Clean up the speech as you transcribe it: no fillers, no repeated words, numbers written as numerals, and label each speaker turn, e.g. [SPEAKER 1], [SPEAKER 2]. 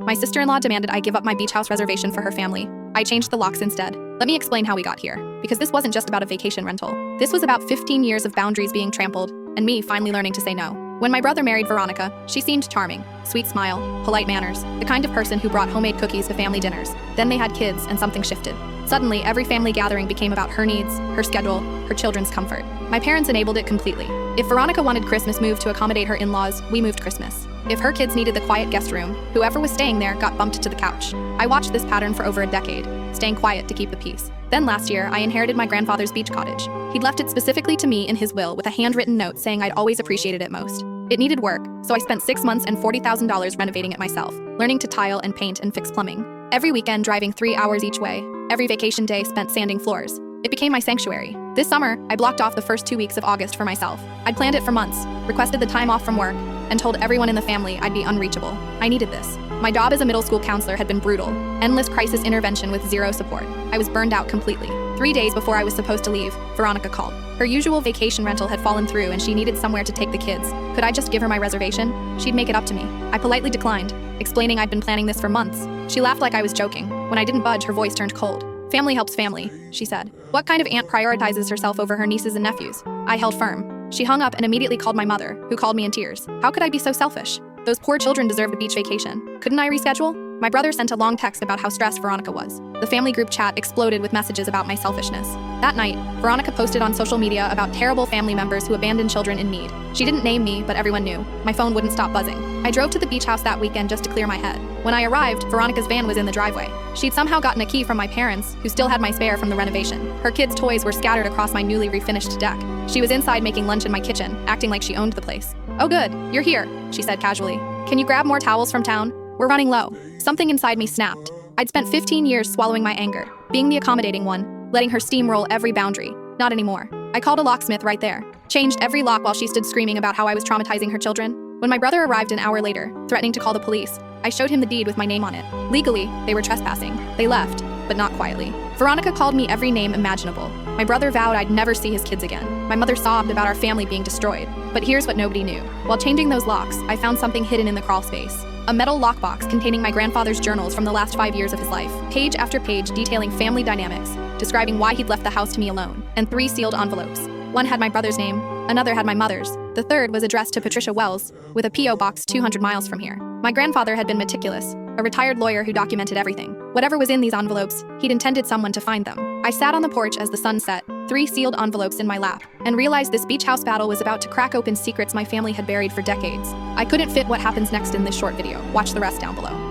[SPEAKER 1] My sister-in-law demanded I give up my beach house reservation for her family. I changed the locks instead. Let me explain how we got here, because this wasn't just about a vacation rental. This was about 15 years of boundaries being trampled, and me finally learning to say no. When my brother married Veronica, she seemed charming, sweet smile, polite manners, the kind of person who brought homemade cookies to family dinners. Then they had kids, and something shifted. Suddenly, every family gathering became about her needs, her schedule, her children's comfort. My parents enabled it completely. If Veronica wanted Christmas moved to accommodate her in-laws, we moved Christmas. If her kids needed the quiet guest room, whoever was staying there got bumped to the couch. I watched this pattern for over a decade, staying quiet to keep the peace. Then last year, I inherited my grandfather's beach cottage. He'd left it specifically to me in his will with a handwritten note saying I'd always appreciated it most. It needed work, so I spent 6 months and $40,000 renovating it myself, learning to tile and paint and fix plumbing. Every weekend driving 3 hours each way, every vacation day spent sanding floors. It became my sanctuary. This summer, I blocked off the first 2 weeks of August for myself. I'd planned it for months, requested the time off from work, and told everyone in the family I'd be unreachable. I needed this. My job as a middle school counselor had been brutal. Endless crisis intervention with zero support. I was burned out completely. 3 days before I was supposed to leave, Veronica called. Her usual vacation rental had fallen through and she needed somewhere to take the kids. Could I just give her my reservation? She'd make it up to me. I politely declined, explaining I'd been planning this for months. She laughed like I was joking. When I didn't budge, her voice turned cold. Family helps family, she said. What kind of aunt prioritizes herself over her nieces and nephews? I held firm. She hung up and immediately called my mother, who called me in tears. How could I be so selfish? Those poor children deserved a beach vacation. Couldn't I reschedule? My brother sent a long text about how stressed Veronica was. The family group chat exploded with messages about my selfishness. That night, Veronica posted on social media about terrible family members who abandoned children in need. She didn't name me, but everyone knew. My phone wouldn't stop buzzing. I drove to the beach house that weekend just to clear my head. When I arrived, Veronica's van was in the driveway. She'd somehow gotten a key from my parents, who still had my spare from the renovation. Her kids' toys were scattered across my newly refinished deck. She was inside making lunch in my kitchen, acting like she owned the place. Oh good, you're here, she said casually. Can you grab more towels from town? We're running low. Something inside me snapped. I'd spent 15 years swallowing my anger, being the accommodating one, letting her steamroll every boundary. Not anymore. I called a locksmith right there. Changed every lock while she stood screaming about how I was traumatizing her children. When my brother arrived an hour later, threatening to call the police, I showed him the deed with my name on it. Legally, they were trespassing. They left, but not quietly. Veronica called me every name imaginable. My brother vowed I'd never see his kids again. My mother sobbed about our family being destroyed. But here's what nobody knew. While changing those locks, I found something hidden in the crawl space. A metal lockbox containing my grandfather's journals from the last 5 years of his life. Page after page detailing family dynamics, describing why he'd left the house to me alone. And 3 sealed envelopes. One had my brother's name, another had my mother's. The third was addressed to Patricia Wells, with a P.O. box 200 miles from here. My grandfather had been meticulous, a retired lawyer who documented everything. Whatever was in these envelopes, he'd intended someone to find them. I sat on the porch as the sun set, 3 sealed envelopes in my lap, and realized this beach house battle was about to crack open secrets my family had buried for decades. I couldn't fit what happens next in this short video. Watch the rest down below.